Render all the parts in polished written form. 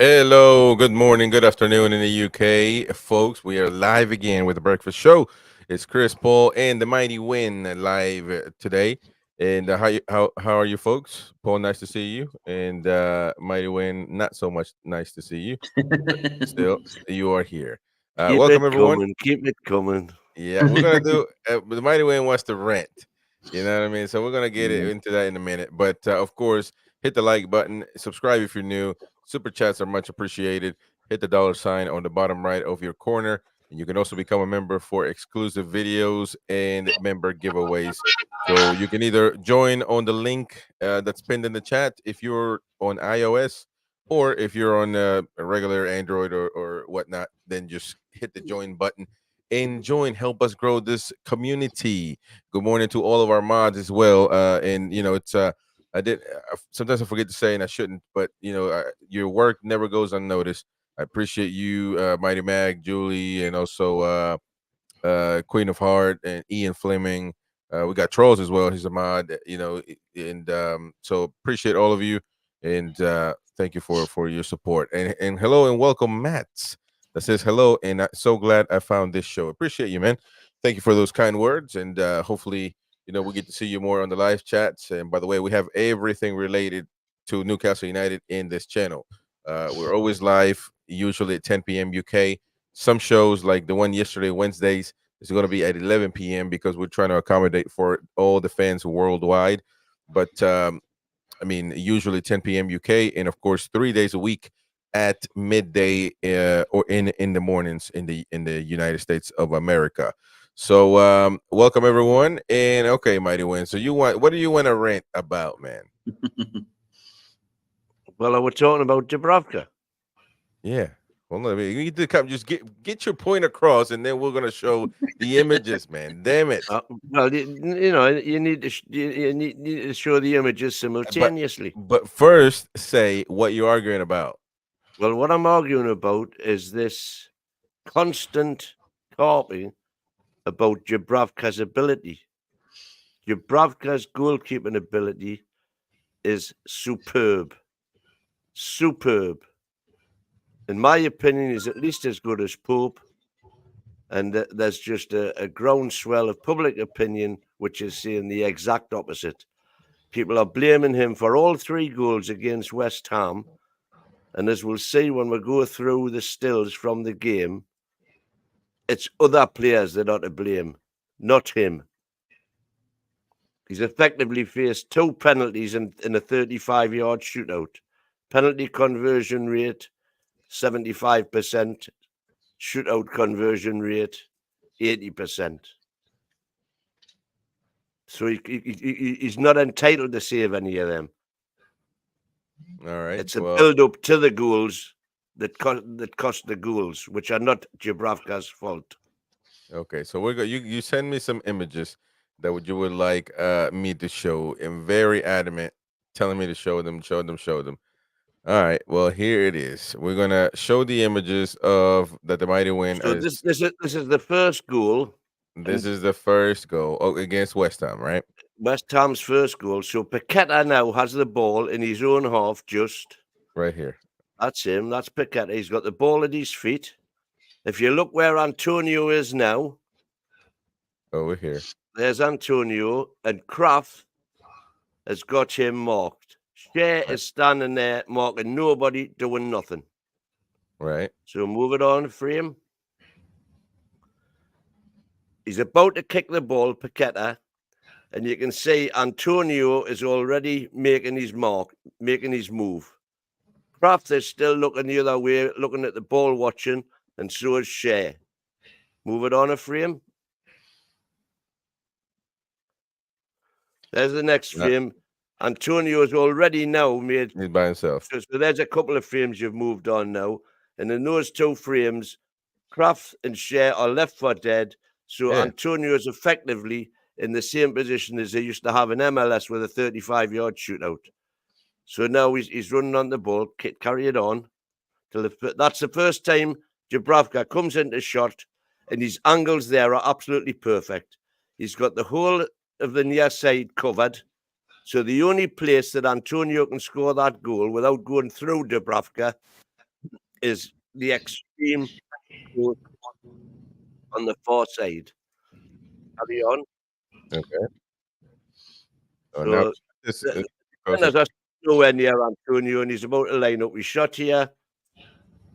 Hello, good morning, good afternoon in the UK, folks. We are live again with the Breakfast Show. It's Chris Paul and the Mighty Win live today. And how are you, folks? Paul, nice to see you, and Mighty Win, not so much nice to see you, but still, you are here. Keep Welcome, it everyone. coming. Keep it coming. Yeah, we're gonna do. The Mighty Wayne wants to rent. You know what I mean? So we're gonna get into that in a minute. But of course, hit the like button, subscribe if you're new. Super chats are much appreciated. Hit the dollar sign on the bottom right of your corner, and you can also become a member for exclusive videos and member giveaways. So you can either join on the link that's pinned in the chat if you're on iOS, or if you're on a regular Android or whatnot, then just hit the join button and join, help us grow this community. Good morning to all of our mods as well. And it's I did sometimes I forget to say, and I shouldn't, but your work never goes unnoticed. I appreciate you, Mighty Mag, Julie, and also Queen of Heart and Ian Fleming. We got Trolls as well. He's a mod, and so appreciate all of you, and thank you for your support. And hello and welcome, Matt. That says hello, and I'm so glad I found this show. Appreciate you, man. Thank you for those kind words, and hopefully, we get to see you more on the live chats. And by the way, we have everything related to Newcastle United in this channel. We're always live, usually at 10 p.m. UK. Some shows, like the one yesterday, Wednesdays, is going to be at 11 p.m. because we're trying to accommodate for all the fans worldwide. But I mean, usually 10 p.m. UK, and of course, 3 days a week at midday or in the mornings in the United States of America. So welcome everyone, and okay, Mighty Win. So what do you want to rant about, man? Well, I was talking about Dúbravka. Yeah. Well, no, you need to come. Just get your point across, and then we're gonna show the images, man. Damn it! Well, you need to need to show the images But simultaneously. but first, say what you're arguing about. Well, what I'm arguing about is this constant talking about Dúbravka's ability. Dúbravka's goalkeeping ability is superb. Superb. In my opinion, is at least as good as Pope. And there's just a groundswell of public opinion which is saying the exact opposite. People are blaming him for all three goals against West Ham. And as we'll see when we go through the stills from the game, it's other players that are to blame, not him. He's effectively faced two penalties in a 35-yard shootout. Penalty conversion rate, 75%. Shootout conversion rate, 80%. So he's not entitled to save any of them. All right. It's a build-up to the goals that cost the goals, which are not Dúbravka's fault. Okay, so you send me some images that you would like me to show, and very adamant, telling me to show them, show them, show them. All right, well here it is. We're gonna show the images of that the Mighty Win. So this is the first goal. This is the first goal against West Ham, right? West Ham's first goal. So Paqueta now has the ball in his own half, just right here. That's him. That's Paqueta. He's got the ball at his feet. If you look where Antonio is now, over here, there's Antonio, and Kraft has got him marked. Shea is standing there marking nobody, doing nothing. Right. So move it on, frame. He's about to kick the ball, Paqueta, and you can see Antonio is already making his mark, making his move. Kraft is still looking the other way, looking at the ball, watching, and so is Shea. Move it on a frame. There's the next frame. Antonio's already now made. He's by himself. So there's a couple of frames you've moved on now. And in those two frames, Kraft and Shea are left for dead. So Antonio is effectively in the same position as he used to have in MLS with a 35-yard shootout. So now he's running on the ball, carry it on. That's the first time Dúbravka comes into shot, and his angles there are absolutely perfect. He's got the whole of the near side covered. So the only place that Antonio can score that goal without going through Dúbravka is the extreme post on the far side. Carry on. Okay. So now So this the goes defenders are nowhere near Antonio, and he's about to line up his shot here,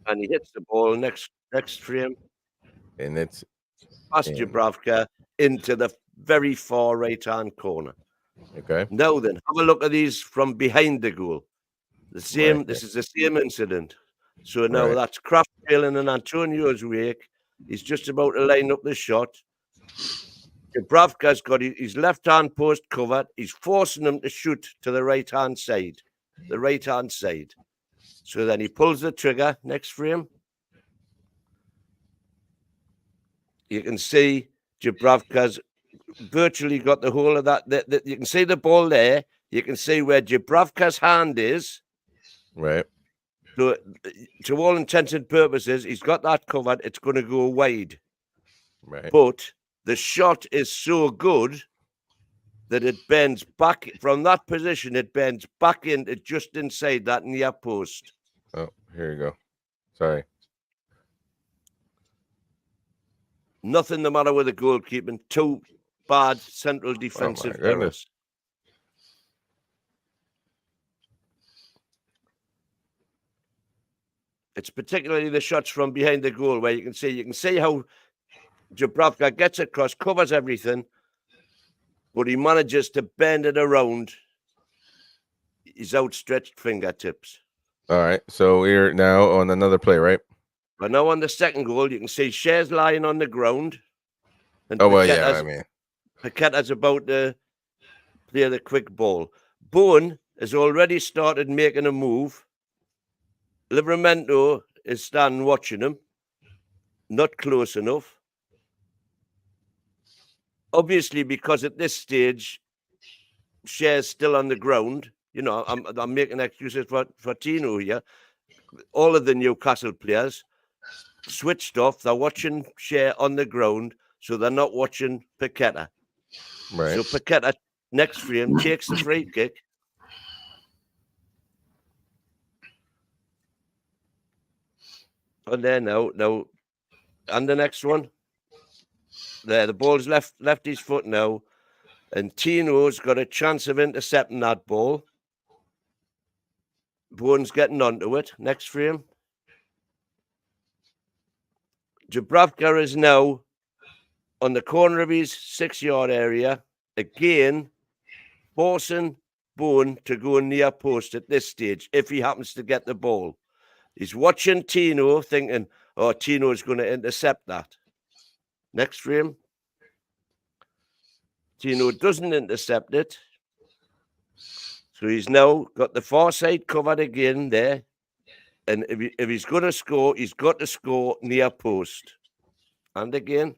and he hits the ball next frame and it's past in. Dúbravka into the very far right-hand corner. Okay. Now then, have a look at these from behind the goal. The same. Right. This is the same incident. So now Right. that's Kraft trailing in Antonio's wake. He's just about to line up the shot. Dúbravka's got his left-hand post covered. He's forcing him to shoot to the right-hand side. The right-hand side. So then he pulls the trigger. Next frame. You can see Dúbravka's virtually got the whole of that. You can see the ball there. You can see where Dúbravka's hand is. Right. So, to all intents and purposes, he's got that covered. It's going to go wide. Right. But the shot is so good that it bends back from that position. It bends back into just inside that near post. Oh, here you go. Sorry. Nothing the matter with the goalkeeping. Too bad central defensive errors. It's particularly the shots from behind the goal where you can see how Dúbravka gets across, covers everything, but he manages to bend it around his outstretched fingertips. All right. So we're now on another play, right? But now on the second goal, you can see Shares lying on the ground. And Oh, well, yeah, I mean. Paqueta's about to play the quick ball. Bowen has already started making a move. Livramento is standing watching him. Not close enough. Obviously, because at this stage, Share's still on the ground. You know, I'm making excuses for Tino here. All of the Newcastle players switched off. They're watching Share on the ground, so they're not watching Paqueta. Right. So Paqueta, next frame, takes the free kick. And there now, and the next one. There, the ball's left his foot now. And Tino's got a chance of intercepting that ball. Bowen's getting onto it. Next frame. Dúbravka is now on the corner of his 6-yard area. Again, forcing Bowen to go near post at this stage if he happens to get the ball. He's watching Tino thinking, oh, Tino's going to intercept that. Next frame. Tino doesn't intercept it. So he's now got the far side covered again there. And if he's going to score, he's got to score near post. And again.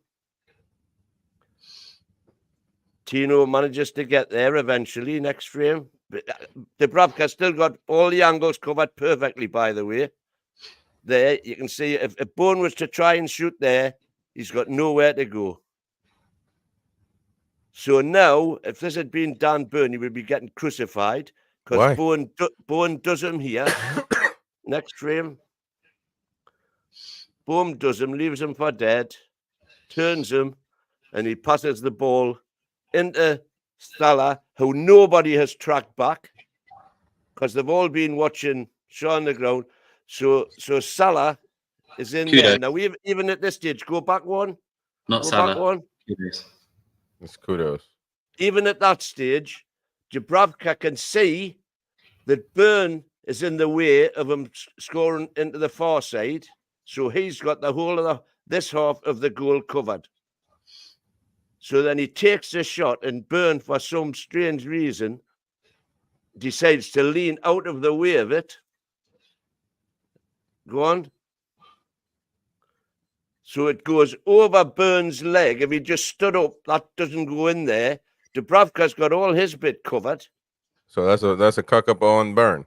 Tino manages to get there eventually. Next frame. Dúbravka's still got all the angles covered perfectly, by the way. There, you can see if Bowen was to try and shoot there, he's got nowhere to go. So now, if this had been Dan Burn, he would be getting crucified because Bowen does him here. Next frame. Bowen does him, leaves him for dead, turns him, and he passes the ball into Salah, who nobody has tracked back because they've all been watching Shaw on the ground. So Salah is in there. Now, even at this stage, go back one. Not go Salah. Back one. It's kudos. Even at that stage, Dúbravka can see that Burn is in the way of him scoring into the far side. So he's got the whole of this half of the goal covered. So then he takes the shot and Burn, for some strange reason, decides to lean out of the way of it. Go on. So it goes over Burn's leg. If he just stood up, that doesn't go in there. Dúbravka's got all his bit covered. So that's a cock up on Burn.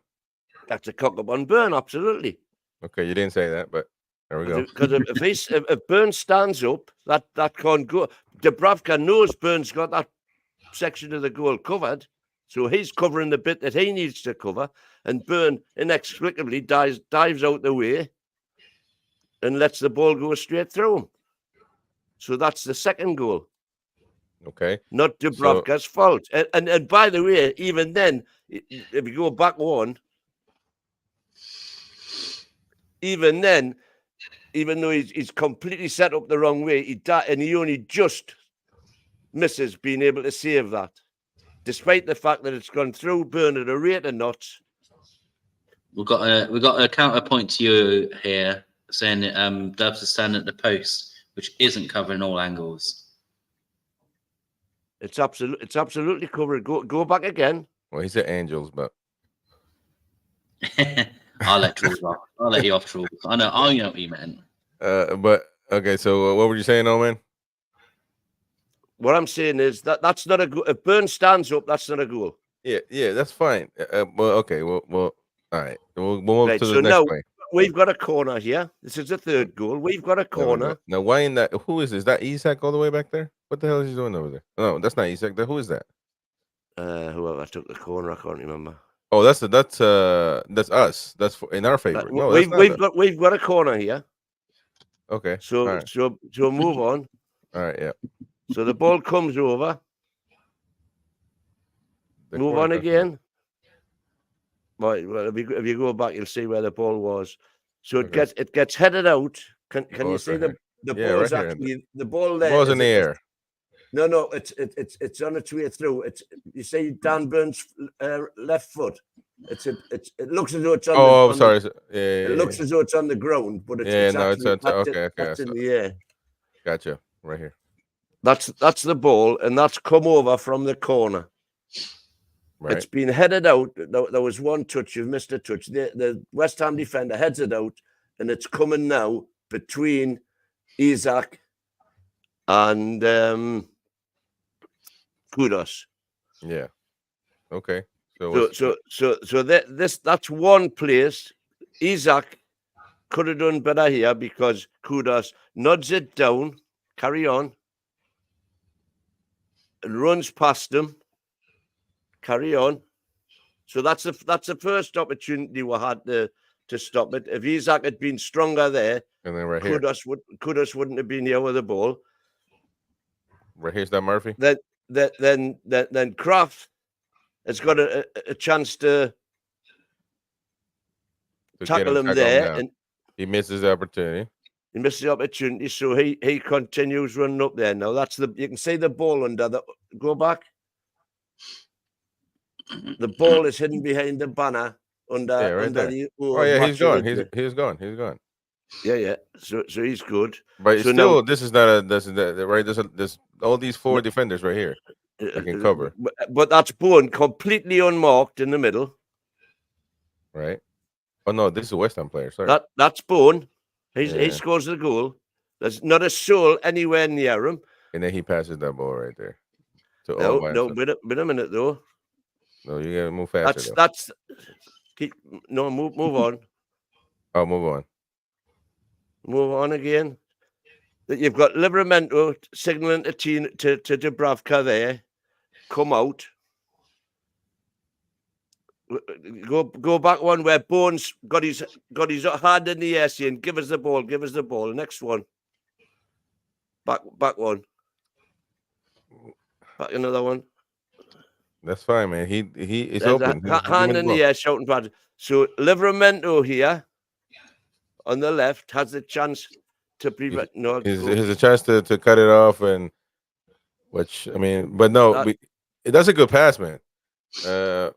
That's a cock up on Burn, absolutely. Okay, you didn't say that, but there we go. Because if Burn stands up, that can't go. Dúbravka knows Burn's got that section of the goal covered, so he's covering the bit that he needs to cover, and Burn inexplicably dives out the way. and lets the ball go straight through him. So that's the second goal. Okay. Not Dúbravka's fault. And by the way, even then, if you go back one, even then, even though he's completely set up the wrong way, he only just misses being able to save that, despite the fact that it's gone through Bernard a rate of knots. We've got a counterpoint to you here saying that Dubs is standing at the post, which isn't covering all angles. It's absolutely covered. Go back again. Well, he said angels, but I'll let Truls off. I'll let you off, Truls. I know what you meant. but okay. So what were you saying, Owen? What I'm saying is that's not a goal. If Burn stands up, that's not a goal. Yeah, that's fine. Well, okay. Well, all right. We'll move Right, to so the next now play. we've got a corner here. This is the third goal. We've got a corner. Now, why in that? Who is this? Is that Isak all the way back there? What the hell is he doing over there? No, that's not Isak. Who is that? Whoever took the corner, I can't remember. Oh, that's us. That's in our favor. No, we've got a corner here. Okay. So right. so move on. All right. Yeah. So the ball comes over. Move on again. Right. Well, if you go back, you'll see where the ball was. So it gets headed out. Can you see the ball is actually the ball there? The ball's in the air. No, it's on its way through. You see Dan Burns' left foot. It looks as though it's on. Sorry. It looks as though it's on the ground, but it's that's in the air. Gotcha. Right here. That's the ball, and that's come over from the corner. Right. It's been headed out. There was one touch. You've missed a touch. The West Ham defender heads it out, and it's coming now between Isak and Kudos. Yeah. Okay. So that's one place. Isak could have done better here because Kudos nods it down, carry on, and runs past him. Carry on. So that's the first opportunity we had to stop it. If Isak had been stronger there, and then right Kudos wouldn't have been here with the ball. Right here's that Murphy. Then Kraft has got a chance to tackle him there, and he misses the opportunity. He misses the opportunity, so he continues running up there. Now you can see the ball under the. Go back. The ball is hidden behind the banner under the. He's gone. He's gone. Yeah. So he's good. But still, now, this is right. There's all these four defenders right here that can cover. But that's Bowen completely unmarked in the middle. Right. Oh no, this is a West Ham player. Sorry. That's Bowen. He scores the goal. There's not a soul anywhere near him. And then he passes that ball right there. No, wait a minute though. No, you gotta move faster. Move on. Oh, move on. Move on again. That you've got Livramento signaling to Dúbravka there. Come out. Go back one where Bones got his hand in the air saying, give us the ball. Next one. Back one. Back another one. That's fine, man. He is open. Hand in the air, shouting bad. So Livramento here on the left has the chance to prevent. No, he's a chance to cut it off, and that's a good pass, man. It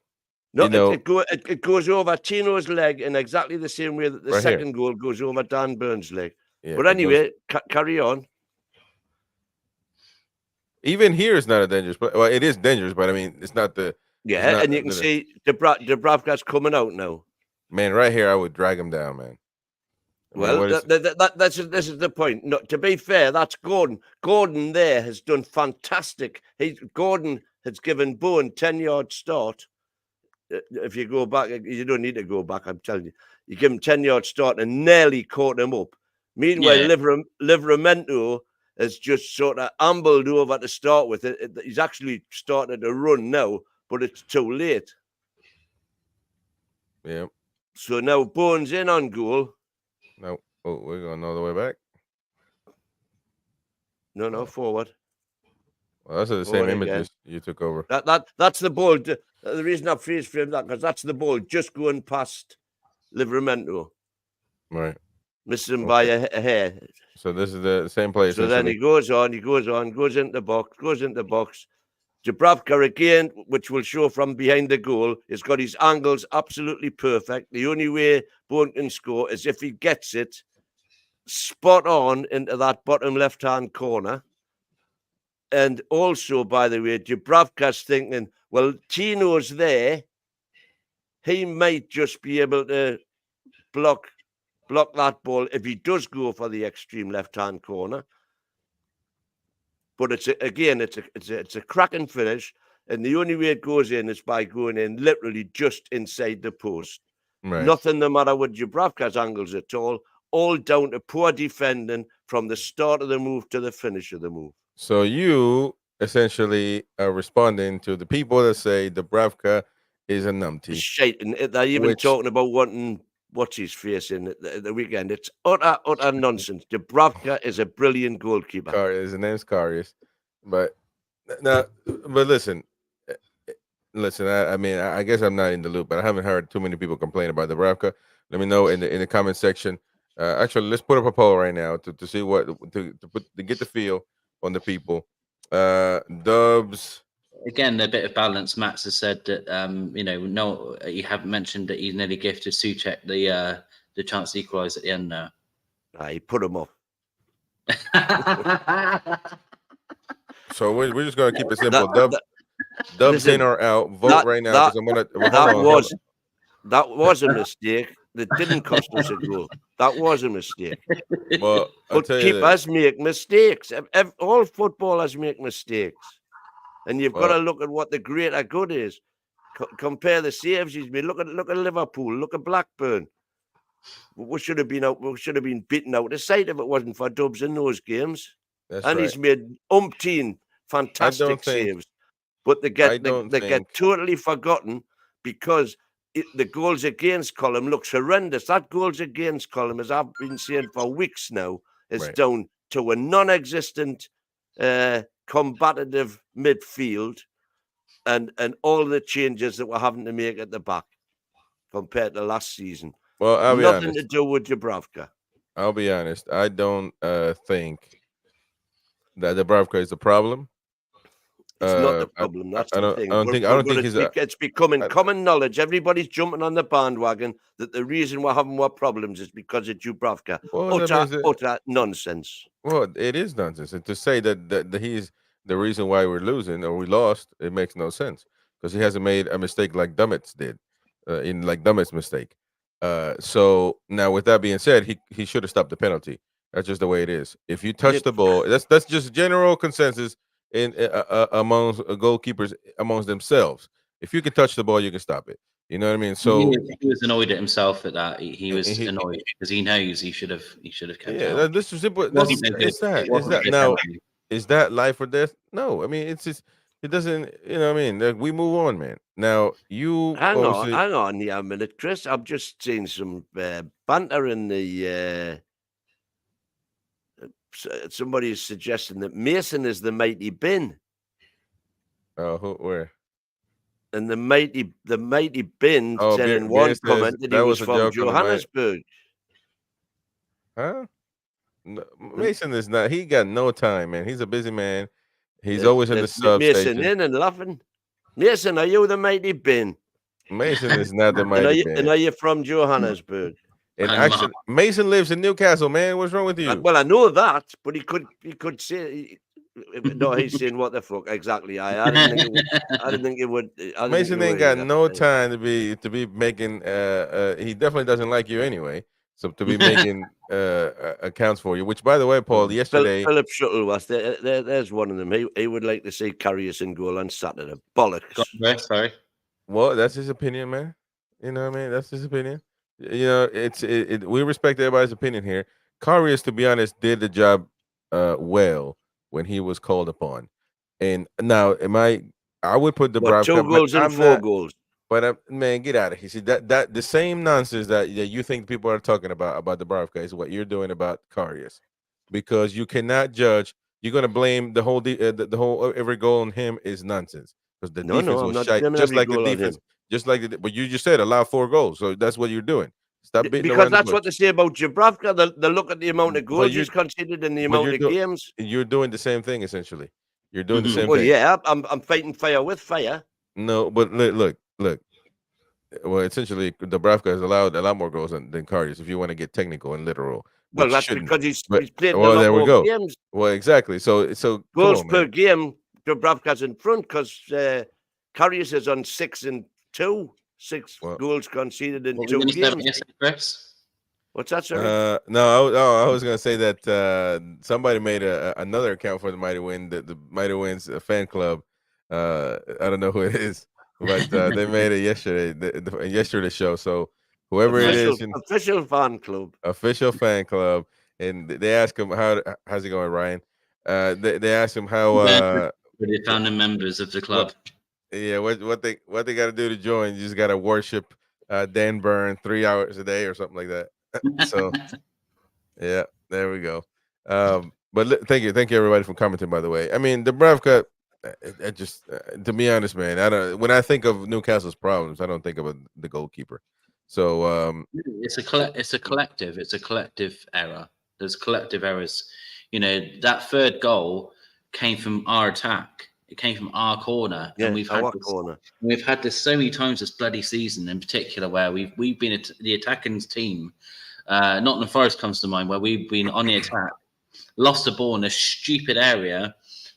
goes over Tino's leg in exactly the same way that the second goal goes over Dan Burns' leg. Yeah, but anyway, carry on. Even here, it's not a dangerous, but it is dangerous. But I mean, it's not the. Yeah, and you can see Dúbravka's coming out now. Man, right here, I would drag him down, man. This is the point. No, to be fair, that's Gordon. Gordon there has done fantastic. Gordon has given Bowen 10-yard start. If you go back, you don't need to go back. I'm telling you, you give him 10-yard start and nearly caught him up. Meanwhile, Livramento has just sort of ambled over to start with it. He's actually started to run now, but it's too late. Yeah. So now Bowen's in on goal. No. Oh, we're going all the way back. No, forward. Well, those are the Forward same again. images you took over. That's the ball. The reason I freeze frame that because that's the ball just going past Livramento, Right. missing by a hair. So this is the same play. So then he goes on, goes into the box. Dúbravka again, which will show from behind the goal, has got his angles absolutely perfect. The only way Bourne can score is if he gets it spot on into that bottom left-hand corner. And also, by the way, Dúbravka's thinking, well, Tino's there. He might just be able to block that ball if he does go for the extreme left-hand corner. But it's a cracking finish, and the only way it goes in is by going in literally just inside the post. Right. Nothing the matter with Dúbravka's angles at all down to poor defending from the start of the move to the finish of the move. So you essentially are responding to the people that say Dúbravka is a numpty. Shite, and they're even talking about wanting what's his face in the weekend. It's utter nonsense. Dúbravka is a brilliant goalkeeper. His name's Karius, but listen. I mean, I guess I'm not in the loop, but I haven't heard too many people complain about Dúbravka. Let me know in the comment section. Actually, let's put up a poll right now to see what to get the feel on the people. Dubs. Again, a bit of balance. Max has said that no, you haven't mentioned that he nearly gifted Souček the chance to equalise at the end now. He put him off. So we're just gonna keep it simple. Dubs in or out. Vote right now because I'm gonna. That was a mistake. That didn't cost us a goal. That was a mistake. Well, but keepers make mistakes. All footballers make mistakes, and you've got to look at what the greater good is. Compare the saves he's made. Look at Liverpool. Look at Blackburn. We should have been out. We should have been beaten out of sight if it wasn't for Dubs in those games. That's and right. He's made umpteen fantastic saves, but they get totally forgotten because the goals against column looks horrendous. That goals against column, as I've been saying for weeks now, is down to a non-existent combative midfield and all the changes that we're having to make at the back compared to last season. Well, I'll be honest. Nothing to do with Dúbravka. I'll be honest. I don't think that Dúbravka is the problem. It's not the problem. That's the thing. I don't think it's becoming common knowledge. Everybody's jumping on the bandwagon that the reason we're having more problems is because of Dúbravka. Utter nonsense. Well, it is nonsense. And to say that he's the reason why we're losing or we lost, it makes no sense because he hasn't made a mistake like Dummett's did, Dummett's mistake. So now, with that being said, he should have stopped the penalty. That's just the way it is. If you touch the ball, that's just general consensus in amongst goalkeepers amongst themselves. If you can touch the ball, you can stop it. You know what I mean? So he was annoyed at himself at that. He was annoyed because he knows he should have kept out. This is simple. Is that life or death? No, I mean it's just it doesn't. You know what I mean? Like, we move on, man. Now you hang on here a minute, Chris. I've just seen some banter in the. Somebody is suggesting that Mason is the mighty bin. Oh, where? And the mighty bin said in one comment that he was from Johannesburg. Huh? No, Mason is not. He got no time, man. He's a busy man. He's always in the substation. Mason in and laughing. Mason, are you the mighty bin? Mason is not the mighty bin. And are you from Johannesburg? And actually, Mason lives in Newcastle, man. What's wrong with you? Well, I know that, but he could say. No, he's saying what the fuck exactly. I didn't think it would. Mason ain't got no time to be making. He definitely doesn't like you anyway. So to be making accounts for you, which by the way, Paul, yesterday Philip Shuttleworth, there's one of them. He would like to see Karius in goal on Saturday. Bollocks. Sorry. Well, that's his opinion, man. You know what I mean? That's his opinion. You know, we respect everybody's opinion here. Karius, to be honest, did the job well when he was called upon. And now, I would put Dúbravka 2 goals and 4 goals. But man, get out of here. See that the same nonsense that you think people are talking about Dúbravka is what you're doing about Karius, because you cannot judge. You're gonna blame the whole the whole every goal on him is nonsense because the No, defense I'm was not shite, blaming just every like the goal on defense, him. just like but you just said allow 4 goals, so that's what you're doing. Stop beating Because around the that's bush. what they say about Dúbravka. They look at the amount of But goals you he's conceded and the but amount of games. you're doing the same thing essentially. You're doing the same Well, thing. yeah, I'm fighting fire with fire. No, but look. Well, essentially, Dubravka has allowed a lot more goals than Karius, if you want to get technical and literal, Well, which that's shouldn't. because he's But played in a well, lot there we more go. games. Well, exactly. So come Goals on, per man. game, Dúbravka's in front because Karius is on 6 and 2. 6 Well, goals conceded in What were you 2 going to say about games. yesterday, Chris? What's that, sorry? no, I was gonna say that somebody made another account for the Mighty Wind, the Mighty Winds fan club. I don't know who it is, but they made it yesterday, yesterday's show. So whoever it Official, is, official fan club. official fan club, and they ask him how's it going, Ryan? They ask him how For the founding members of the club. yeah, what they got to do to join? You just got to worship Dan Byrne 3 hours a day or something like that. So yeah, there we go. But thank you everybody for commenting. By the way, I mean Dubravka. It just to be honest, man, I don't. When I think of Newcastle's problems, I don't think of the goalkeeper. So It's a collective. It's a collective error. There's collective errors. You know, that third goal came from our attack. It came from our corner, Yeah, and we've had this so many times this bloody season, in particular, where we've been the attacking team. Nottingham Forest comes to mind, where we've been on the attack, lost the ball in a stupid area,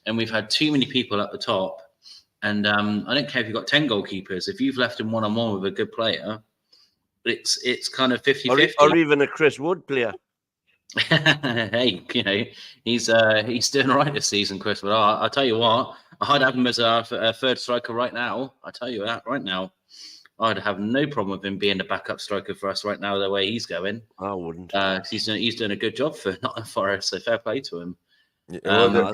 and we've had too many people at the top. And I don't care if you've got 10 goalkeepers. If you've left him one-on-one with a good player, it's kind of 50-50. Or even a Chris Wood player. Hey, you know, he's doing all right this season, Chris. But I'll tell you what, I'd have him as our third striker right now. I tell you that right now, I'd have no problem with him being the backup striker for us right now. The way he's going, I wouldn't. He's doing a good job for Nottingham Forest. So fair play to him. well,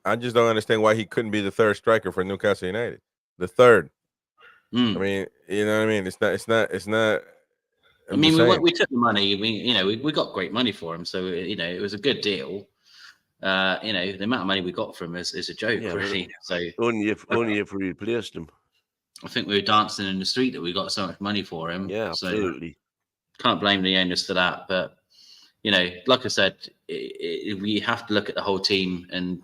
I just don't understand why he couldn't be the third striker for Newcastle United. The third. I mean, you know what I mean? It's not. I mean, we took the money. We got great money for him, so it was a good deal. The amount of money we got from him is a joke, really. So only if we replaced him. I think we were dancing in the street that we got so much money for him. Yeah, absolutely. So can't blame the owners for that. But like I said, we have to look at the whole team, and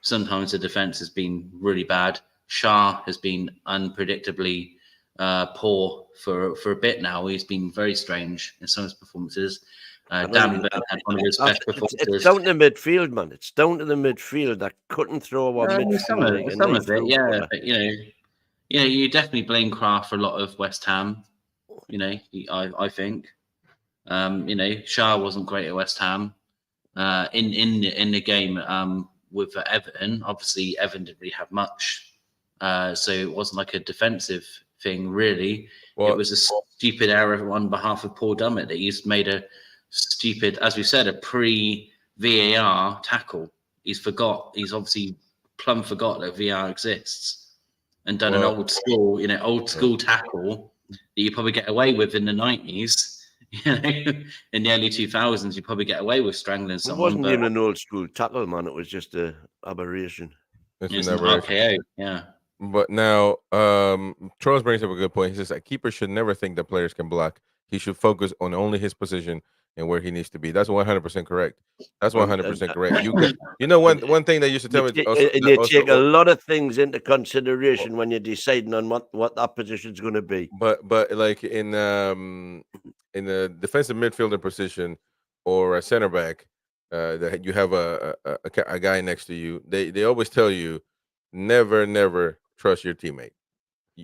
sometimes the defense has been really bad. Shah has been unpredictably poor for a bit now. He's been very strange in some of his performances. Dan Byrne had one of his best performances. It's down to the midfield, man. It's down to the midfield that couldn't throw our midfield. Some of it, yeah. But you definitely blame Kraft for a lot of West Ham. I think. Shah wasn't great at West Ham. In the game with Everton, obviously Everton didn't really have much, so it wasn't like a defensive thing really. Well, it was a stupid error on behalf of Paul Dummett that he's made a stupid, as we said, a pre-VAR tackle. He's obviously plumb forgot that VAR exists and done an old school tackle that you probably get away with in the 90s. In the early 2000s, you probably get away with strangling someone. It wasn't even an old school tackle, man. It was just an aberration. It's an RKO, yeah. But now, Charles brings up a good point. He says a keeper should never think that players can block. He should focus on only his position and where he needs to be. That's 100% correct. That's 100% correct. One thing they used to tell me, you take a lot of things into consideration when you're deciding on what that position is going to be. But like in the defensive midfielder position or a center back, that you have a guy next to you. They always tell you never trust your teammate.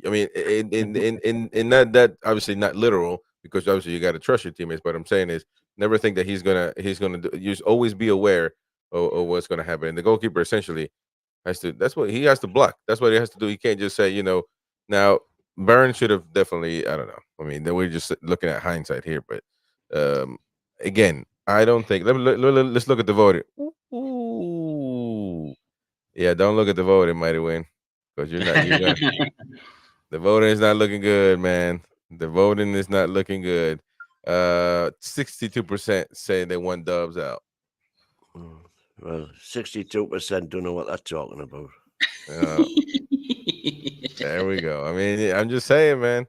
I mean, in that obviously not literal, because obviously you got to trust your teammates. But I'm saying is never think that he's gonna do. You just always be aware of what's gonna happen. And the goalkeeper essentially that's what he has to block. That's what he has to do. He can't just say, Now Burns should have definitely. I don't know. I mean, we're just looking at hindsight here, but again, I don't think. Let's look at the voting. Ooh. Yeah, don't look at the voting, Mighty Win, because you're not. The voting is not looking good, man. The voting is not looking good. 62% say they want Dubs out. Well, 62% don't know what they're talking about. Uh, there we go. I mean, I'm just saying, man.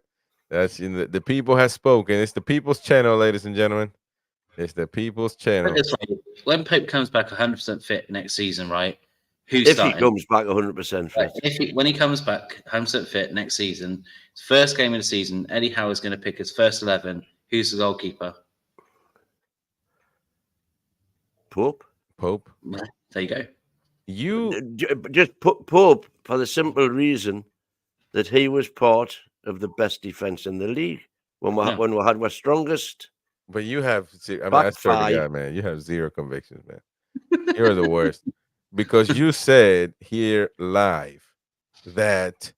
That's the people have spoken. It's the people's channel, ladies and gentlemen. It's the people's channel. When Pope comes back 100% fit next season, right? Who's If starting? he comes back 100% fit. When he comes back 100% fit next season, first game of the season, Eddie Howe is going to pick his first 11. Who's the goalkeeper? Pope. There you go. You just put Pope for the simple reason that he was part of the best defense in the league when we had our strongest. But you have, I swear to God, man, you have zero convictions, man. You're the worst. Because you said here live that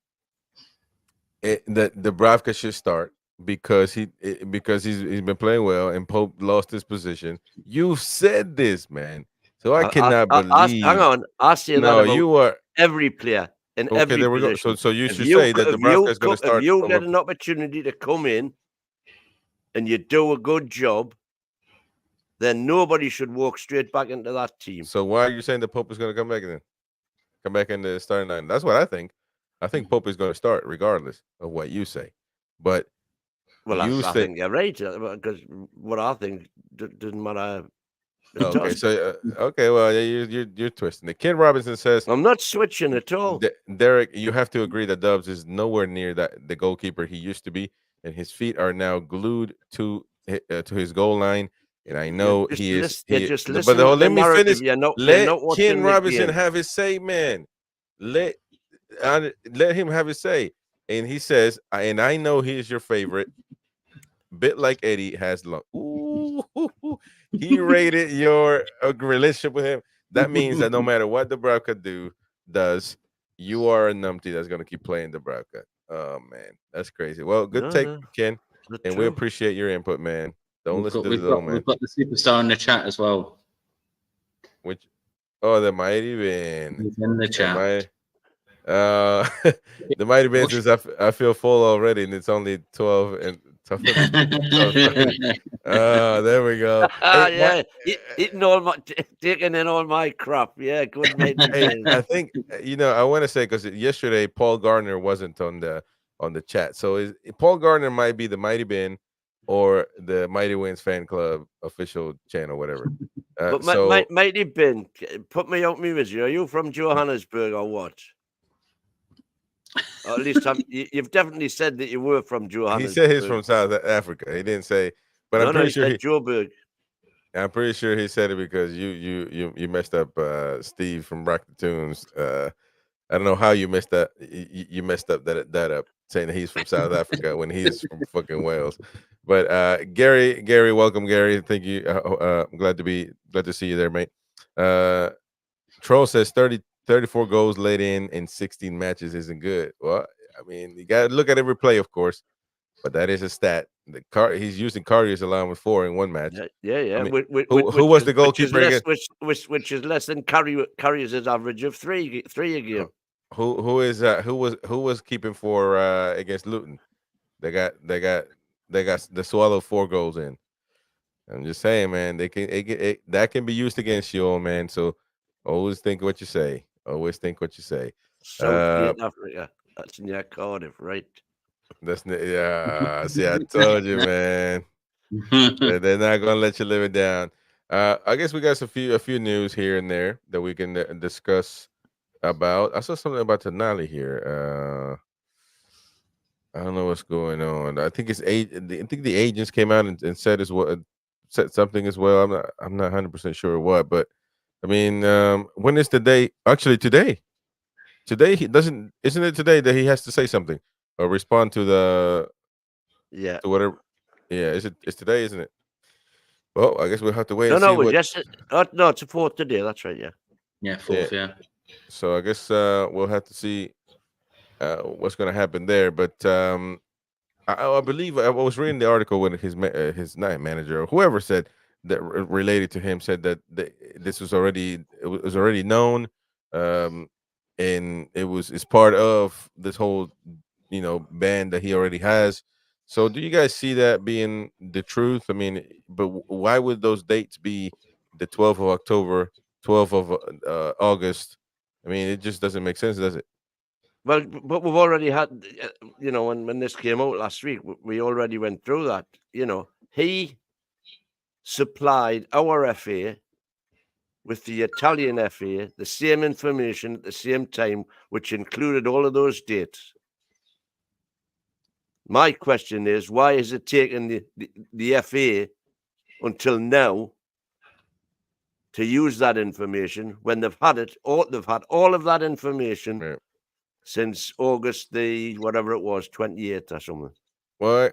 Dúbravka should start because he's been playing well and Pope lost his position. You said this, man. So I cannot believe. Hang on, I say that about you are every player in every there we position. go. So you should say that Dúbravka is going to start. If you get an opportunity to come in and you do a good job, then nobody should walk straight back into that team. So why are you saying that Pope is going to come back then? Come back in the starting line. That's what I think. I think Pope is going to start regardless of what you say. But I think you're right because what I think doesn't matter. Okay, so well, you're twisting it. Ken Robinson says I'm not switching at all. Derek, you have to agree that Dubs is nowhere near the goalkeeper he used to be, and his feet are now glued to his goal line. And I know let me finish. Let Ken Robinson have his say, man. Let him have his say. And he says, and I know he is your favorite. Bit like Eddie has long. Ooh, he rated your relationship with him. That means that no matter what Dúbravka does, you are a numpty that's going to keep playing Dúbravka. Oh man, that's crazy. Well, good take, Ken, and we appreciate your input, man. Don't listen to the old man. We've got the superstar in the chat as well. Which? Oh, the Mighty Ben. He's in the chat. The Mighty Ben says I feel full already, and it's only 12 and. There we go. Taking in all my crap. Yeah, good mate. I think I want to say because yesterday Paul Gardner wasn't on the chat, so Paul Gardner might be the Mighty Ben or the Mighty Wins fan club official channel, whatever. But Mighty Ben, put me out my misery. Are you from Johannesburg or what? Or at least you've definitely said that you were from Johannesburg. He said he's from South Africa. He didn't say, but I'm pretty sure Joburg. I'm pretty sure he said it because you messed up Steve from Rock the Tunes. I don't know how you messed that. You messed up that up saying that he's from South Africa when he is from fucking Wales. But Gary, welcome, Gary. Thank you. I'm glad to see you there, mate. Troll says 34 goals laid in 16 matches isn't good. Well, I mean, you got to look at every play, of course, but that is a stat. He's using Karius along with 4 in one match. Yeah. I mean, who was the goalkeeper against? Which is less than Karius' average of three a game. Who was keeping for against Luton? They got the Swallow 4 goals in. I'm just saying, man, that can be used against you, old man. So always think what you say. Always think what you say. South Africa. That's near Cardiff, right? See, I told you, man. They're not gonna let you live it down. I guess we got a few news here and there that we can discuss about. I saw something about Tonali here. I don't know what's going on. I think the agents came out and said something as well. I'm not 100% sure what, but I mean, when is the day? Actually, today he doesn't. Isn't it today that he has to say something or respond to to whatever? Yeah, it's today, isn't it? Well, I guess we'll have to wait. No, it's a 4th today. That's right. Yeah, 4th. Yeah. So I guess we'll have to see what's going to happen there. But I believe I was reading the article when his night manager or whoever said that related to him said that this was already known, and it's part of this whole ban that he already has. So do you guys see that being the truth? I mean, but why would those dates be the 12th of October, 12th of August? I mean, it just doesn't make sense, does it? Well, but we've already had, when this came out last week, we already went through that. He supplied our FA with the Italian FA the same information at the same time, which included all of those dates. My question is, why is it taking the FA until now to use that information when they've had it, or they've had all of that information since August the whatever it was, 28th or something? Well,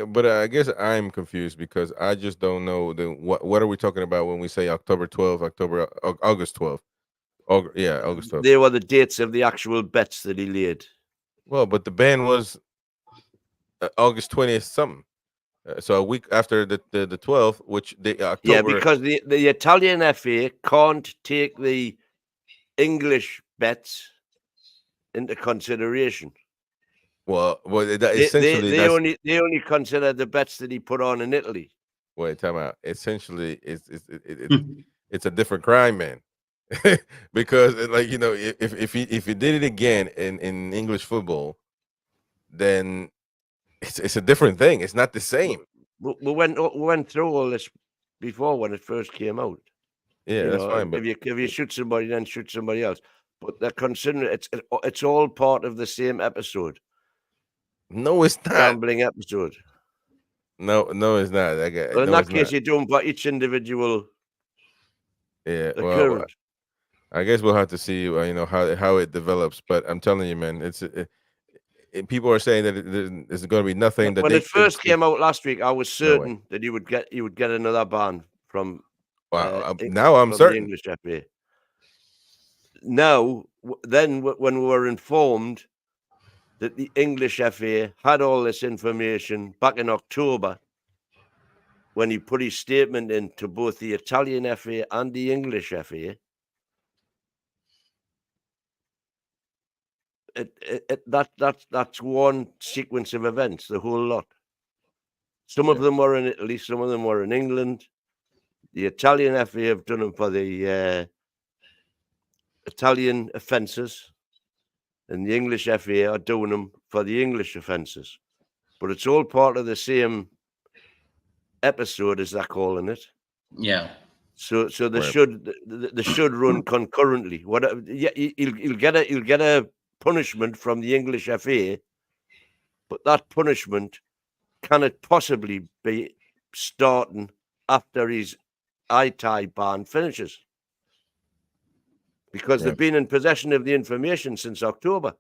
but I guess I'm confused because I just don't know what are we talking about when we say October 12th, August 12th? August 12th. They were the dates of the actual bets that he laid. Well, but the ban was August 20th something. So a week after the 12th, which the October. Yeah, because the Italian FA can't take the English bets into consideration. Well, essentially they only consider the bets that he put on in Italy. Wait, time out. Essentially, it's a different crime, man. Because if he did it again in English football, then it's a different thing. It's not the same. We went through all this before when it first came out. Yeah, that's fine. But if you shoot somebody, then shoot somebody else. But they're considering it's all part of the same episode. No, it's not. Gambling episode. No, it's not. Well, in that case, you're doing for each individual. Yeah, well, I guess we'll have to see, how it develops. But I'm telling you, man, people are saying that there's going to be nothing. That when it first came out last week, I was certain that you would get another ban from. Wow, now I'm certain. The English FA. Now, then, when we were informed that the English FA had all this information back in October, when he put his statement into both the Italian FA and the English FA, that's one sequence of events, the whole lot. Some of them were in Italy, some of them were in England. The Italian FA have done them for the Italian offences, and the English FA are doing them for the English offences. But it's all part of the same episode, as they're calling it. Yeah. So they should run concurrently. Whatever. Yeah, he'll get a punishment from the English FA, but that punishment cannot possibly be starting after his eye-tie ban finishes, because they've been in possession of the information since October.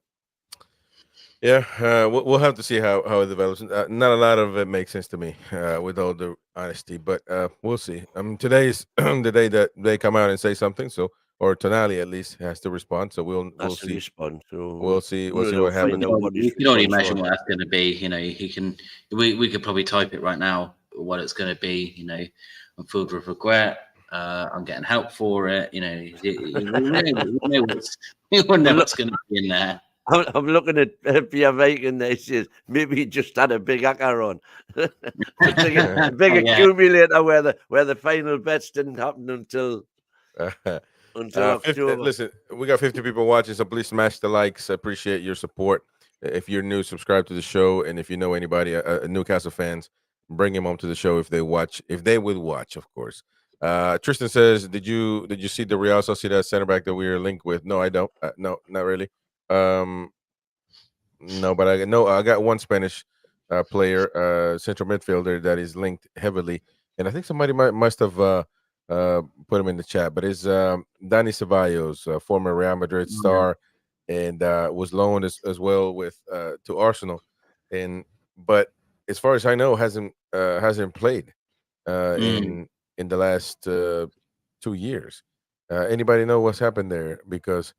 Yeah, we'll have to see how it develops. Not a lot of it makes sense to me, with all the honesty, but we'll see. Today's the day that they come out and say something. So, or Tonali at least has to respond. So we'll see. Respond. So we'll see what happens. You can already imagine what that's going to be. He can. We could probably type it right now what it's going to be. I'm filled with regret. I'm getting help for it. We know what's going to be in there. I'm looking at Pierre Viking. They says maybe he just had a big hacker on, a big accumulator where the final bets didn't happen until October. Listen, we got 50 people watching, so please smash the likes. I appreciate your support. If you're new, subscribe to the show, and if you know anybody, Newcastle fans, bring him home to the show if they would watch, of course. Tristan says, did you see the Real Sociedad center back that we are linked with? No, I don't. No, not really. No, but I got one Spanish player, central midfielder that is linked heavily, and I think somebody must have put him in the chat. But it's Dani Ceballos, former Real Madrid star, and was loaned as well with to Arsenal, but as far as I know, hasn't played in the last 2 years. Anybody know what's happened there? Because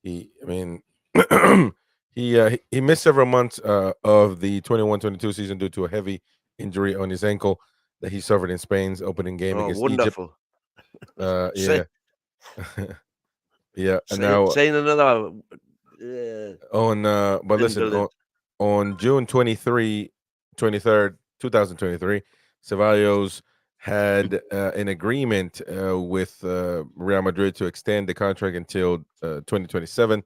he missed several months of the 21-22 season due to a heavy injury on his ankle that he suffered in Spain's opening game against wonderful. Egypt. Yeah. And now saying another. but listen, on June 23rd, 2023, Ceballos had an agreement with Real Madrid to extend the contract until 2027.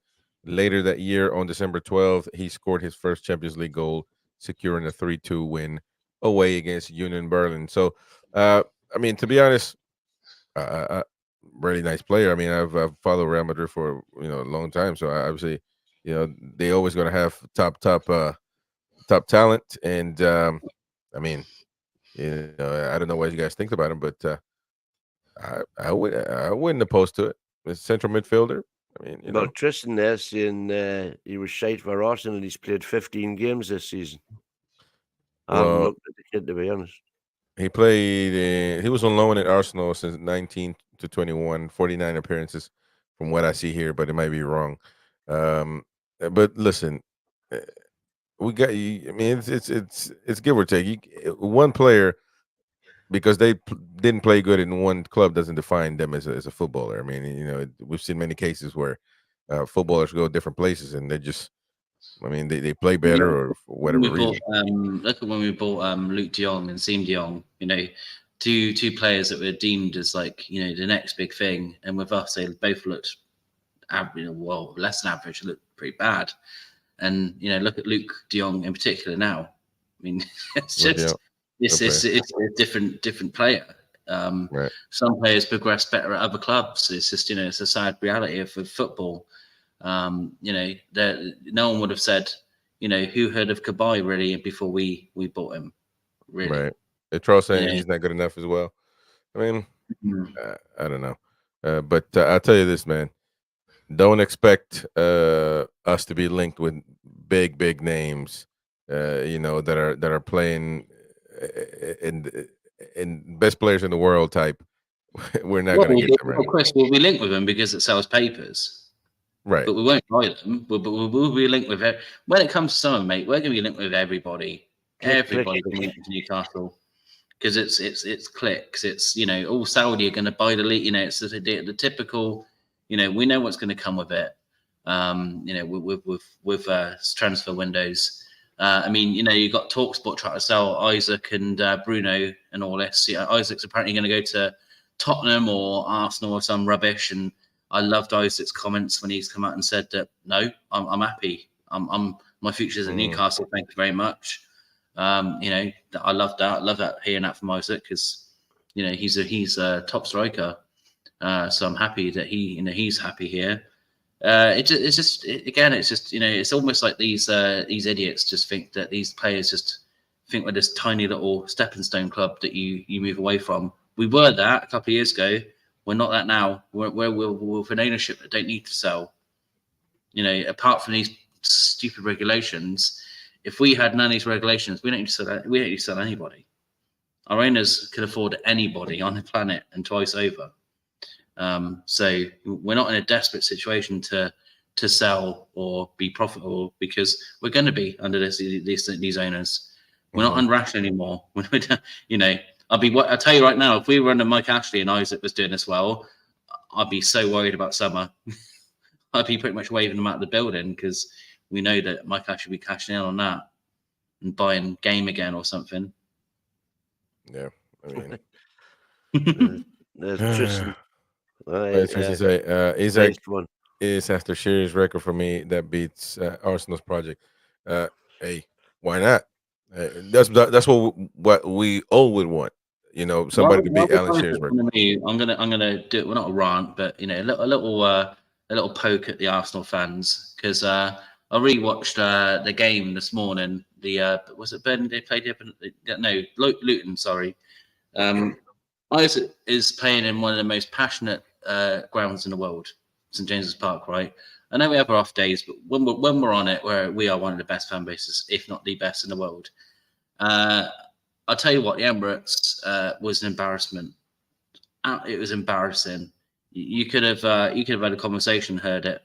Later that year, on December 12th, he scored his first Champions League goal, securing a 3-2 win away against Union Berlin. So, I mean, to be honest, really nice player. I mean, I've followed Real Madrid for a long time, so obviously, they always going to have top talent. And I mean, I don't know what you guys think about him, but I wouldn't oppose to it. It's central midfielder. I mean, Well, Tristan there saying he was shite for Arsenal. He's played 15 games this season. I haven't looked at the kid, to be honest. He played. He was on loan at Arsenal since 19 to 21, 49 appearances, from what I see here, but it might be wrong. But listen, we got. I mean, it's give or take. One player, because they didn't play good in one club, doesn't define them as a footballer. I mean, we've seen many cases where footballers go different places and they just. I mean, they play better or for whatever reason. Look at when we bought Luke De Jong and Siem De Jong. Two players that were deemed as the next big thing, and with us they both looked less than average, looked pretty bad. And look at Luke De Jong in particular now. I mean, it's just it's a different player. Right. Some players progress better at other clubs. It's just it's a sad reality of football. No one would have said, who heard of Kabay really before we bought him, really. Right. Charles saying he's not good enough as well. I mean, I don't know, but I'll tell you this, man. Don't expect us to be linked with big names, that are playing in best players in the world type. We're not going to get them right. Of course, we'll be linked with them because it sells papers. Right. But we won't buy them. We'll be linked with it. When it comes to summer, mate, we're going to be linked with everybody. Everybody can link to Newcastle because it's clicks. It's all Saudi are going to buy the league. It's the typical. We know what's going to come with it. With transfer windows. I mean, you got TalkSport trying to sell Isaac and Bruno and all this. Isaac's apparently going to go to Tottenham or Arsenal or some rubbish. And I loved Isaac's comments when he's come out and said that no, I'm happy. I'm my future's at Newcastle. Thank you very much. I love that. I love that hearing that from Isaac because he's a top striker. So I'm happy that he's happy here. It's almost like these idiots just think that these players just think we're this tiny little stepping stone club that you move away from. We were that a couple of years ago. We're not that now. We're with an ownership that don't need to sell. Apart from these stupid regulations, if we had none of these regulations, we don't need to sell. We don't need to sell anybody. Our owners can afford anybody on the planet and twice over. So we're not in a desperate situation to sell or be profitable because we're going to be under these owners. We're not unrational anymore. I'll tell you right now, if we were under Mike Ashley and Isaac was doing this well, I'd be so worried about summer. I'd be pretty much waving them out of the building because we know that Mike Ashley will be cashing in on that and buying Game again or something. Yeah, I mean, there's Tristan. Isaac is after Shearer's record for me that beats Arsenal's project. Hey, why not? That's what we all would want. Somebody to beat Alan Shearer's record. I'm gonna do it. We're not a rant, but a little poke at the Arsenal fans because I rewatched the game this morning. Was it Burnley they played? No, Luton. Sorry. Isaac is playing in one of the most passionate grounds in the world, St James's Park, right? I know we have our off days, but when we're on it, we are one of the best fan bases, if not the best in the world. I'll tell you what, the Emirates was an embarrassment. It was embarrassing. You could have had a conversation, heard it.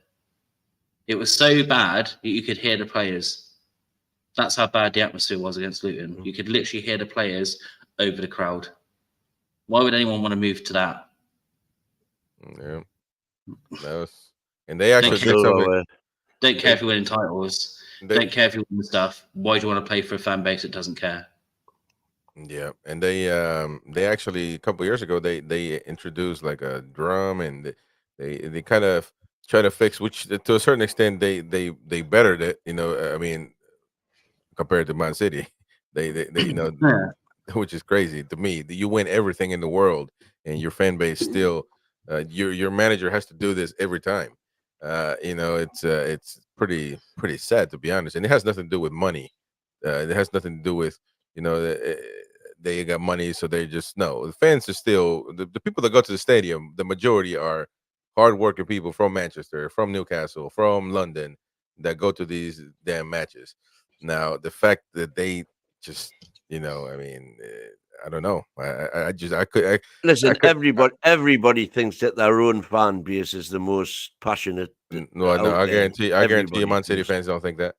It was so bad that you could hear the players. That's how bad the atmosphere was against Luton. You could literally hear the players over the crowd. Why would anyone want to move to that? Yeah, and they actually did something. Don't care if we win titles. don't care if you win stuff. Why do you want to play for a fan base that doesn't care? Yeah, and they actually a couple years ago they introduced like a drum, and they kind of try to fix, which to a certain extent they bettered it. I mean, compared to Man City, they Yeah. which is crazy to me. You win everything in the world, and your fan base still, your manager has to do this every time. It's pretty sad, to be honest, and it has nothing to do with money. It has nothing to do with they got money, so they just no. The fans are still the people that go to the stadium. The majority are hardworking people from Manchester, from Newcastle, from London that go to these damn matches. Now, the fact that they just, I mean, I don't know. I just I could I Listen, could everybody thinks that their own fan base is the most passionate no, out I there. guarantee you, Everybody Man City thinks. fans don't think that.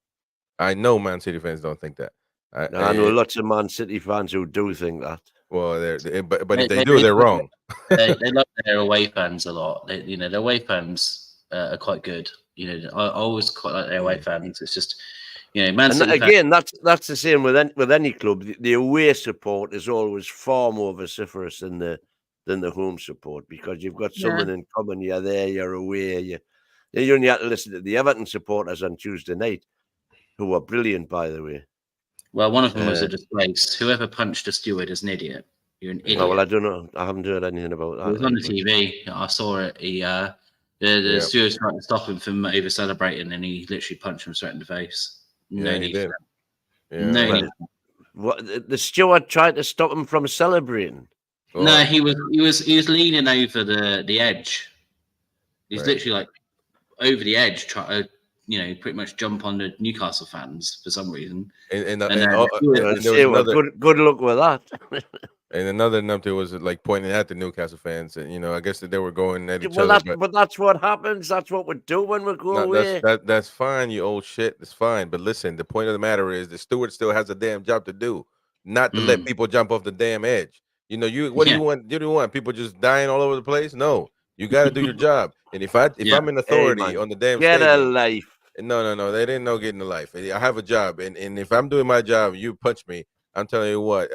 I know Man City fans don't think that. I know lots of Man City fans who do think that. Well, but if They they do, they're wrong. they love their away fans a lot. Their away fans are quite good. I always quite like their away fans. It's just, Man And City again, that's the same with any club. The away support is always far more vociferous than the home support, because you've got someone in common. You're there, you're away. You only have to listen to the Everton supporters on Tuesday night, who were brilliant, by the way. Well, one of them was a disgrace. Whoever punched a steward is an idiot. You're an idiot. Oh, well, I don't know. I haven't heard anything about that. It was on the TV. I saw it. The steward tried to stop him from over celebrating, and he literally punched him straight in the face. No need for that. Yeah, no need. What, the steward tried to stop him from celebrating? No, he was leaning over the edge. He's literally like over the edge, trying to pretty much jump on the Newcastle fans for some reason. And good luck with that. And another numpty was like pointing at the Newcastle fans, and I guess that they were going at each other. But that's what happens. That's what we do when we go away. That's fine, you old shit. That's fine. But listen, the point of the matter is the steward still has a damn job to do, not to let people jump off the damn edge. What do you want? Do you want people just dying all over the place? No, you got to do your job. And if I'm in authority on the damn get stadium, a life. No, they didn't know getting a life. I have a job, and if I'm doing my job, you punch me. I'm telling you what,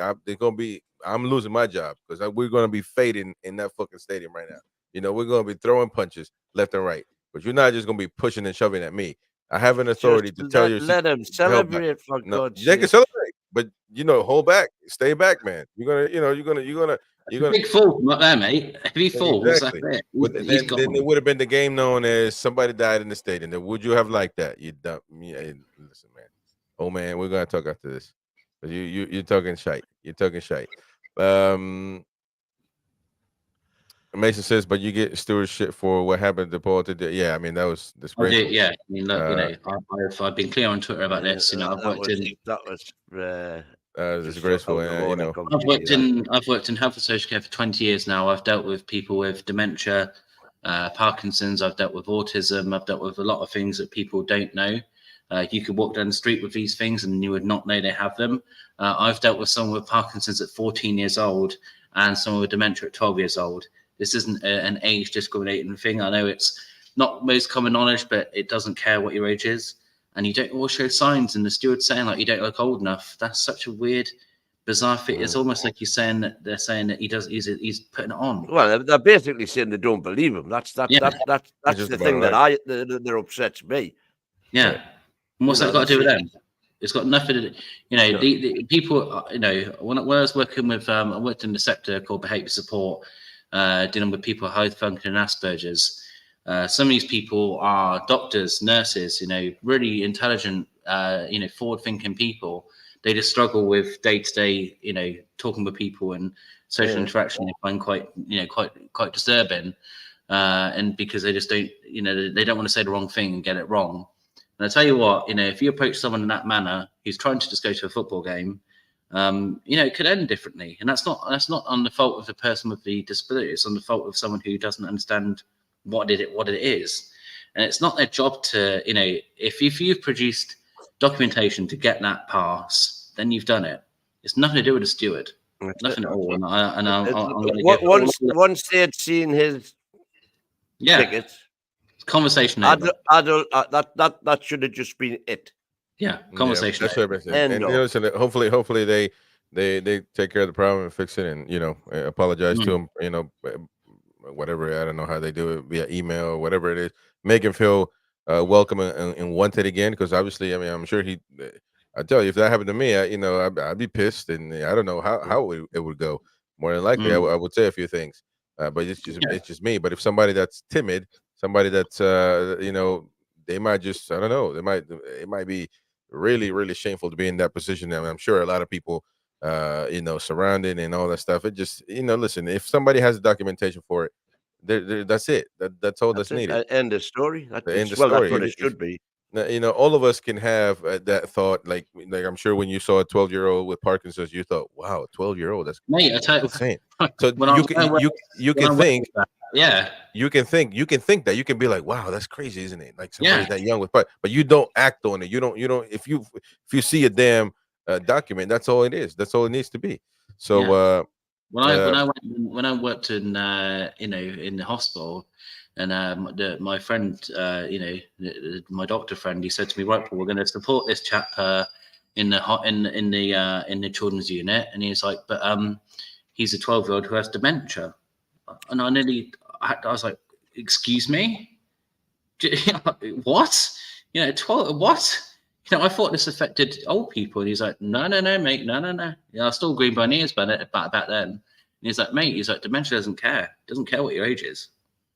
I'm losing my job, because we're gonna be fading in that fucking stadium right now. We're gonna be throwing punches left and right, but you're not just gonna be pushing and shoving at me. I have an authority to tell you. Let them celebrate, for God's sake. They can celebrate, but hold back, stay back, man. You're gonna. Big fall, not there, mate. If he falls, exactly. that's it. Then it would have been the game known as somebody died in the stadium. Would you have liked that? You dumb. Yeah, listen, man. Oh man, we're gonna talk after this. You're talking shite. You're talking shite. Mason says, but you get stewardship for what happened to Paul today. Yeah, I mean that was disgraceful. Yeah, I mean, look, I've been clear on Twitter about this. I've worked in disgraceful. I've worked in health and social care for 20 years now. I've dealt with people with dementia, Parkinson's. I've dealt with autism. I've dealt with a lot of things that people don't know. You could walk down the street with these things and you would not know they have them. I've dealt with someone with Parkinson's at 14 years old and someone with dementia at 12 years old. This isn't an age discriminating thing. I know it's not most common knowledge, but it doesn't care what your age is. And you don't always show signs, and the steward's saying like you don't look old enough. That's such a weird, bizarre thing. It's almost like he's saying that they're saying that he's putting it on. Well, they're basically saying they don't believe him. That's the thing that upsets me. Yeah. And what's that got to do with them? It's got nothing to do. The people. When I was working with, I worked in the sector called behaviour support, dealing with people with high functioning Asperger's. Some of these people are doctors, nurses, really intelligent, forward-thinking people. They just struggle with day-to-day, talking with people and social interaction. They find quite disturbing, and because they just don't, they don't want to say the wrong thing and get it wrong. And I tell you what, if you approach someone in that manner who's trying to just go to a football game, it could end differently, and that's not on the fault of the person with the disability. It's on the fault of someone who doesn't understand what it is, and it's not their job to, if you've produced documentation to get that pass, then you've done it. It's nothing to do with the steward, nothing at all. Once they had seen his tickets, conversation. That should have just been it. Yeah, conversation. that's what I'm saying. End And of. listen, hopefully they take care of the problem and fix it, and apologize to him. Whatever, I don't know how they do it via email or whatever it is, make him feel welcome and wanted again. Because obviously, I mean, I'm sure he. I tell you, if that happened to me, I'd be pissed, and I don't know how it would go. More than likely, I would say a few things, but it's just me. But if somebody that's timid, somebody that's they might just, I don't know, it might be really really shameful to be in that position. I mean, I'm sure a lot of people surrounded and all that stuff. It just, listen, if somebody has the documentation for it, that's it. That's all that's That's it. needed. End of story. The end of Well, that's story. what it should be. All of us can have that thought. Like I'm sure when you saw a 12-year-old with Parkinson's, you thought, "Wow, 12-year-old, that's Mate, I tell you, insane." So when I you was can you when I can went think with that, yeah, you can think that you can be like, "Wow, that's crazy, isn't it?" Like somebody yeah, that young with, but you don't act on it. You don't. If you see a damn document, that's all it is. That's all it needs to be. So yeah. uh, When I worked in in the hospital, and my friend, my doctor friend, he said to me, "Right, Paul, we're going to support this chap in the children's unit," and he's like, "But he's a 12-year-old who has dementia," and I was like, "Excuse me, what? 12 what?" I thought this affected old people. And he's like, no, mate, no. I still green by ears back then. And he's like, mate, dementia doesn't care. Doesn't care what your age is.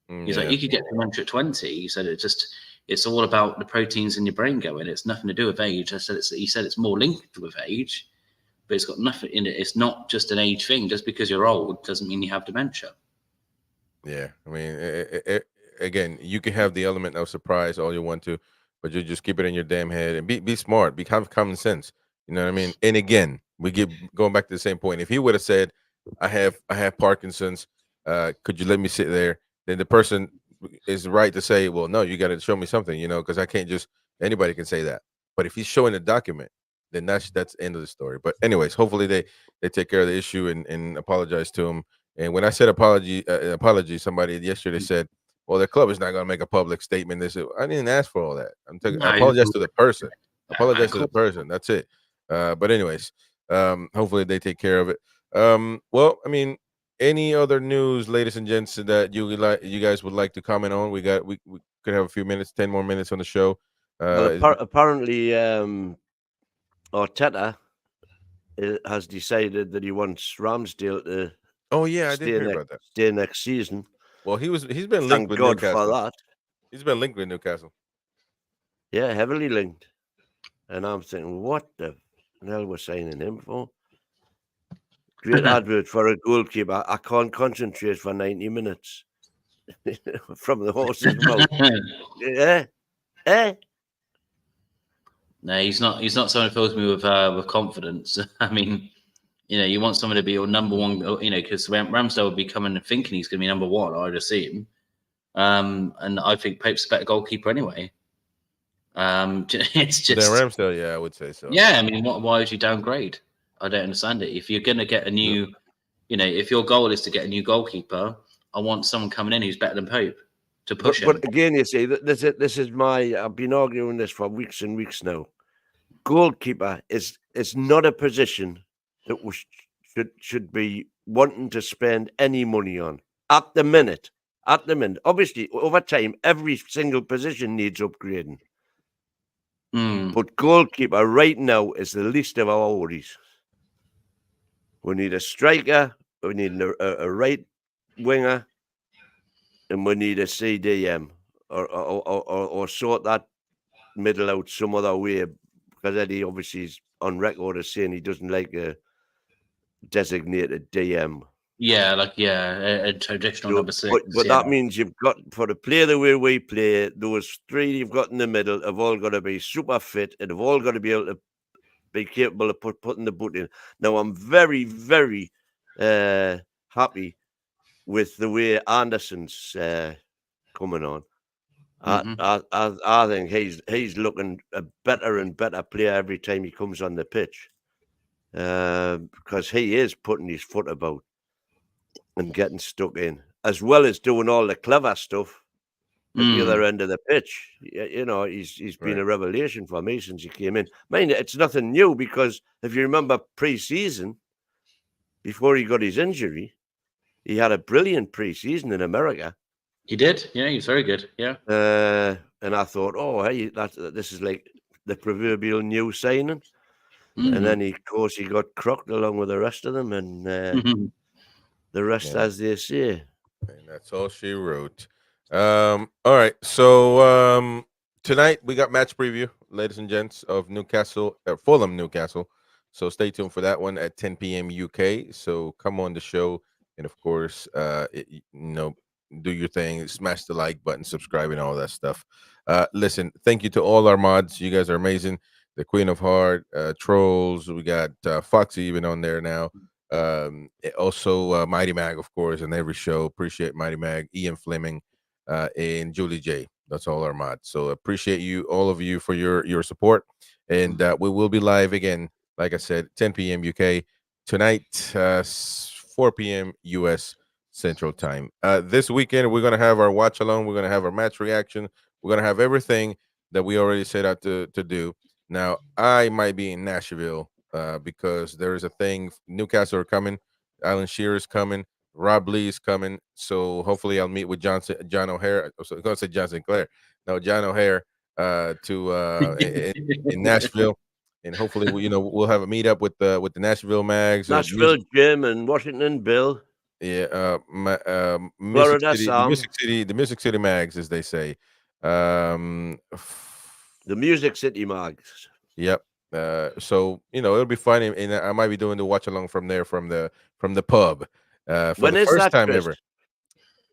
He's like, you could get dementia at 20. He said it's all about the proteins in your brain going. It's nothing to do with age. He said it's more linked with age, but it's got nothing in it. It's not just an age thing. Just because you're old doesn't mean you have dementia. Yeah, I mean, again, you can have the element of surprise all you want to, but you just keep it in your damn head and be smart, have common sense. You know what I mean? And again, we get going back to the same point. If he would have said, "I have Parkinson's, could you let me sit there?" Then the person is right to say, "Well, no, you got to show me something," because I can't just anybody can say that. But if he's showing a document, then that's the end of the story. But anyways, hopefully they take care of the issue and apologize to him. And when I said apology, somebody yesterday said, "Well, the club is not going to make a public statement." They said, "I didn't ask for all that. I No, apologize to the person. of Apologize to the course. person. That's it." But anyways, hopefully they take care of it. Well, I mean, any other news, ladies and gents, that you guys would like to comment on? We could have a few minutes, 10 more minutes on the show. Well, apparently, Arteta has decided that he wants Ramsdale to oh yeah, I did hear about that. stay next season. Well, he's been linked Thank with God for Newcastle. that. He's been linked with Newcastle. Yeah, heavily linked. And I'm thinking, what the hell we're signing him for? Great advert for a goalkeeper. I can't concentrate for 90 minutes from the horse's mouth. No, he's not. He's not someone who fills me with confidence. I mean, you want someone to be your number one. Because Ramsdale would be coming and thinking he's going to be number one. I'd assume. And I think Pope's a better goalkeeper anyway. It's just Dan Ramsdale, yeah, I would say so. Yeah, I mean, why would you downgrade? I don't understand it. If you're going to get a new, if your goal is to get a new goalkeeper, I want someone coming in who's better than Pope to push him. But again, you see, this is I've been arguing this for weeks and weeks now. Goalkeeper is not a position that should be wanting to spend any money on at the minute. Obviously, over time, every single position needs upgrading. But goalkeeper right now is the least of our worries. We need a striker, we need a right winger, and we need a CDM or sort that middle out some other way, because Eddie obviously is on record as saying he doesn't like a designated DM. Yeah, a traditional number 6. But that means you've got, for to play the way we play, those three you've got in the middle have all got to be super fit and have all got to be able to be capable of putting the boot in. Now, I'm very, very happy with the way Anderson's coming on. I think he's looking a better and better player every time he comes on the pitch, because he is putting his foot about and getting stuck in, as well as doing all the clever stuff at the other end of the pitch. You know, he's been a revelation for me since he came in. Mind you, it's nothing new, because if you remember pre-season, before he got his injury, he had a brilliant pre-season in America. He did, yeah. He was very good, yeah. And I thought, oh, hey, this is like the proverbial new signing. And then, of course, he got crocked along with the rest of them, and the rest, as they say. And that's all she wrote. All right, so tonight we got match preview, ladies and gents, of Newcastle, Fulham, Newcastle. So stay tuned for that one at 10 p.m. UK. So come on the show, and of course, do your thing, smash the like button, subscribe, and all that stuff. Listen, thank you to all our mods. You guys are amazing. The Queen of Heart, Trolls. We got Foxy even on there now. Also Mighty Mag, of course, in every show. Appreciate Mighty Mag, Ian Fleming, and Julie J. That's all our mods. So appreciate you, all of you, for your support. And we will be live again, like I said, 10 p.m. UK tonight, 4 p.m. US Central Time. This weekend we're gonna have our watch along. We're gonna have our match reaction. We're gonna have everything that we already set out to do. Now I might be in Nashville because there is a thing. Newcastle are coming. Alan Shearer's coming. Rob Lee is coming. So hopefully I'll meet with John O'Hare. I was going to say John Sinclair. No, John O'Hare in Nashville, and hopefully we'll have a meetup with the Nashville Mags. Nashville Jim and Washington Bill. Yeah, Florida the Music City Mags, as they say. The Music City Mags. Yep. So it'll be fun, and I might be doing the watch along from there, from the pub. For when the is first that, time Chris? ever.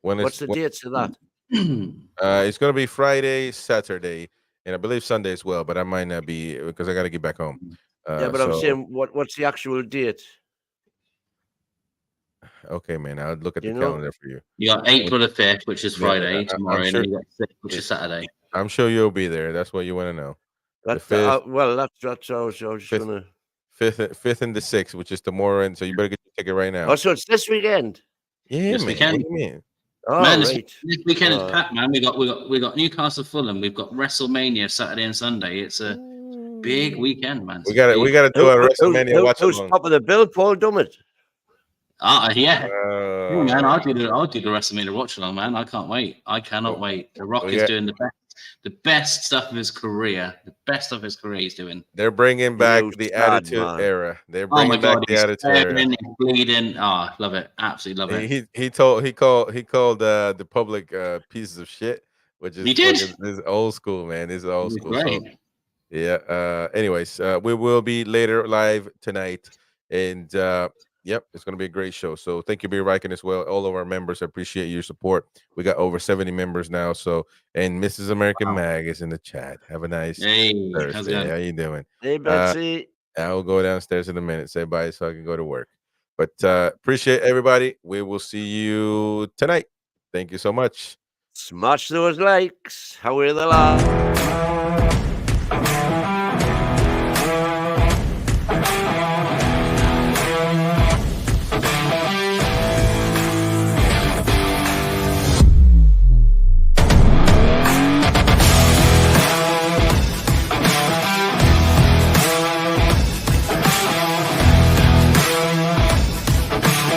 What's the dates of that? It's gonna be Friday, Saturday, and I believe Sunday as well. But I might not be, because I got to get back home. Yeah, but I'm saying, what's the actual date? Okay, man, I'll look at the calendar for you. You got April the 5th, which is Friday tomorrow, and then you got 6th, which is Saturday. I'm sure you'll be there. That's what you want to know. That's I was just gonna 5th and the 6th, which is tomorrow, and so you better get your ticket right now. Oh, so it's this weekend? Yeah, this man. weekend. What do you mean? Oh, man, right. This weekend is packed, man. We got Newcastle Fulham. We've got WrestleMania Saturday and Sunday. It's a big weekend, man. We got to do a WrestleMania watch along. Who's top of the bill? Paul Dummett. Yeah. Man, I'll do the WrestleMania watch along, man. I can't wait. I cannot wait. The Rock is doing the best stuff of his career. The best of his career he's doing. They're bringing back the Attitude Era. They're bringing back the Attitude Era. He's bleeding. Oh, love it. Absolutely love it. He called the public pieces of shit, which is this is old school, man. This is old school. Great. So, yeah. Anyways, we will be later live tonight, and yep, it's going to be a great show. So thank you, Beer Viking, as well. All of our members, I appreciate your support. We got over 70 members now. So, and Mrs. American Mag is in the chat. Have a nice Thursday. How you doing? Hey, Betsy. I'll go downstairs in a minute, say bye so I can go to work. But appreciate everybody. We will see you tonight. Thank you so much. Smash those likes. How are the lads?